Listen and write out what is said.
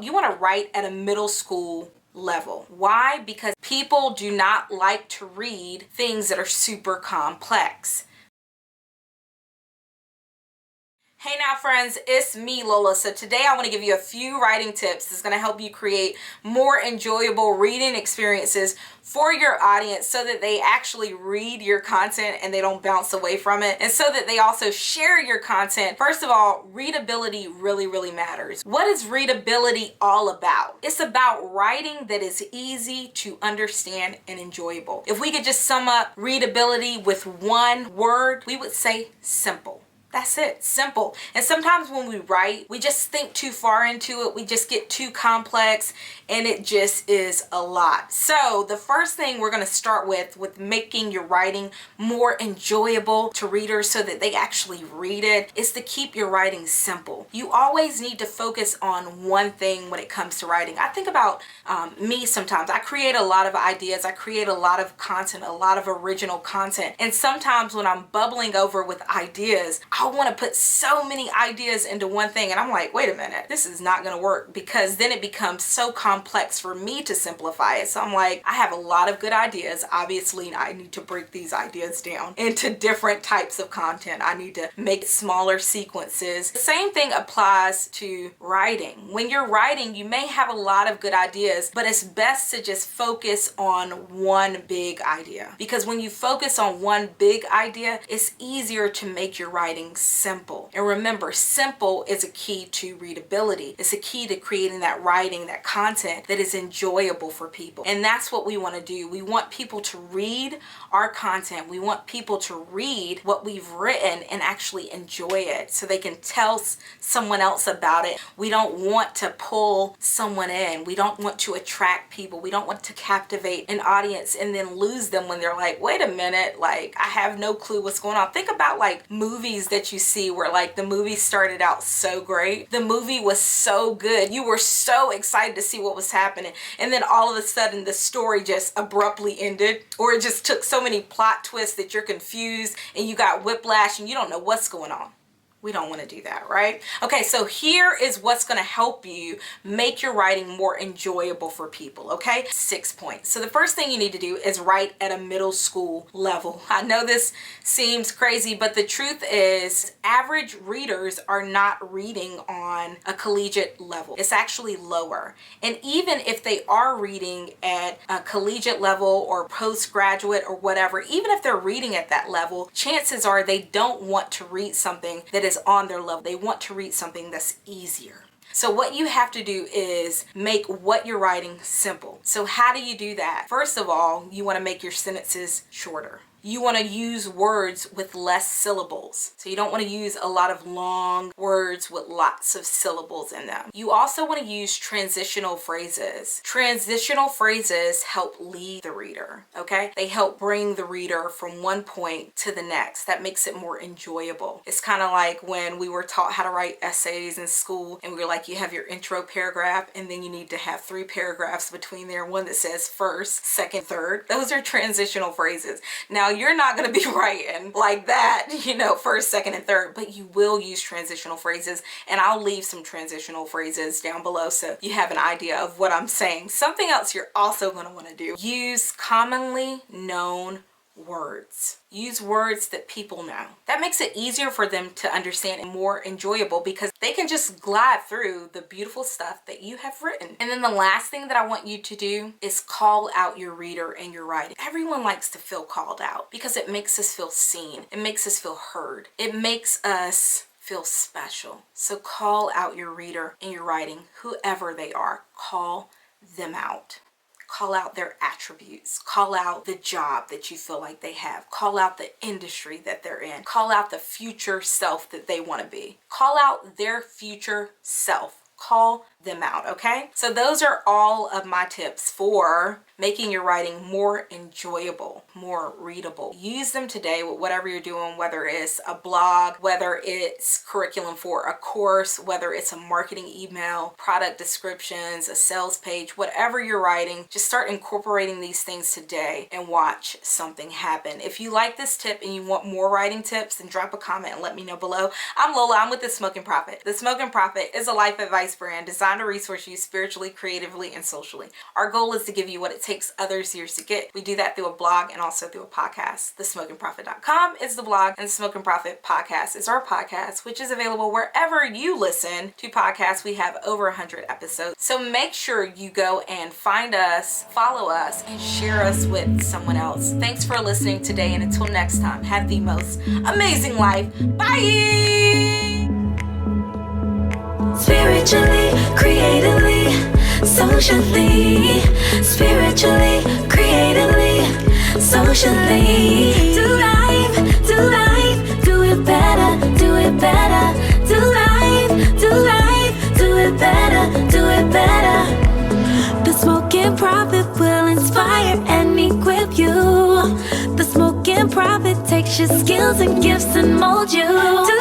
You want to write at a middle school level. Why? Because people do not like to read things that are super complex. Hey now friends, it's me Lola. So today I want to give you a few writing tips that's going to help you create more enjoyable reading experiences for your audience so that they actually read your content and they don't bounce away from it, and so that they also share your content. First of all, readability really matters. What is readability all about? It's about writing that is easy to understand and enjoyable. If we could just sum up readability with one word, we would say simple. That's it, simple. And sometimes when we write, we just think too far into it. We just get too complex and it just is a lot. So the first thing we're going to start with making your writing more enjoyable to readers so that they actually read it, is to keep your writing simple. You always need to focus on one thing when it comes to writing. I think about me sometimes. I create a lot of ideas. I create a lot of content, a lot of original content. And sometimes when I'm bubbling over with ideas, I want to put so many ideas into one thing, and I'm like, wait a minute, this is not going to work, because then it becomes so complex for me to simplify it. So I'm like, I have a lot of good ideas. Obviously, I need to break these ideas down into different types of content. I need to make smaller sequences. The same thing applies to writing. When you're writing, you may have a lot of good ideas, but it's best to just focus on one big idea, because when you focus on one big idea, it's easier to make your writing simple. And remember, simple is a key to readability. It's a key to creating that writing, that content that is enjoyable for people. And that's what we want to do. We want people to read our content. We want people to read what we've written and actually enjoy it so they can tell someone else about it. We don't want to pull someone in. We don't want to attract people. We don't want to captivate an audience and then lose them when they're like, wait a minute, like I have no clue what's going on. Think about like movies that you see where like the movie started out so great. The movie was so good. You were so excited to see what was happening. And then all of a sudden the story just abruptly ended, or it just took so many plot twists that you're confused and you got whiplash and you don't know what's going on. We don't want to do that, right? Okay, so here is what's going to help you make your writing more enjoyable for people, okay? 6 points. So the first thing you need to do is write at a middle school level. I know this seems crazy, but the truth is average readers are not reading on a collegiate level. It's actually lower. And even if they are reading at a collegiate level or postgraduate or whatever, even if they're reading at that level, chances are they don't want to read something that is on their level. They want to read something that's easier. So what you have to do is make what you're writing simple. So how do you do that? First of all, you want to make your sentences shorter. You want to use words with less syllables. So you don't want to use a lot of long words with lots of syllables in them. You also want to use transitional phrases. Transitional phrases help lead the reader, okay? They help bring the reader from one point to the next. That makes it more enjoyable. It's kind of like when we were taught how to write essays in school, and we were like, you have your intro paragraph, and then you need to have 3 paragraphs between there, one that says first, second, third. Those are transitional phrases. Now, you're not going to be writing like that, you know, first, second, and third, but you will use transitional phrases, and I'll leave some transitional phrases down below so you have an idea of what I'm saying. Something else you're also going to want to do, use commonly known words. Use words that people know. That makes it easier for them to understand and more enjoyable, because they can just glide through the beautiful stuff that you have written. And then the last thing that I want you to do is call out your reader in your writing. Everyone likes to feel called out because it makes us feel seen. It makes us feel heard. It makes us feel special. So call out your reader in your writing, whoever they are. Call them out. Call out their attributes. Call out the job that you feel like they have. Call out the industry that they're in. Call out the future self that they want to be. Call out their future self. Call them out, okay? So those are all of my tips for making your writing more enjoyable, more readable. Use them today with whatever you're doing, whether it's a blog, whether it's curriculum for a course, whether it's a marketing email, product descriptions, a sales page, whatever you're writing, just start incorporating these things today and watch something happen. If you like this tip and you want more writing tips, then drop a comment and let me know below. I'm Lola, I'm with The Smoking Profit. The Smoking Profit is a life advice brand designed designed to resource you spiritually, creatively, and socially. Our goal is to give you what it takes others years to get. We do that through a blog and also through a podcast. TheSmokingProfit.com is the blog, and the Smoking Profit podcast is our podcast, which is available wherever you listen to podcasts. We have over 100 episodes. So make sure you go and find us, follow us, and share us with someone else. Thanks for listening today, and until next time, have the most amazing life. Bye! Spiritually, creatively, socially. Spiritually, creatively, socially. Do life, do it better, do it better. Do life, do it better, do it better. The Smoking Prophet will inspire and equip you. The Smoking Prophet takes your skills and gifts and mold you.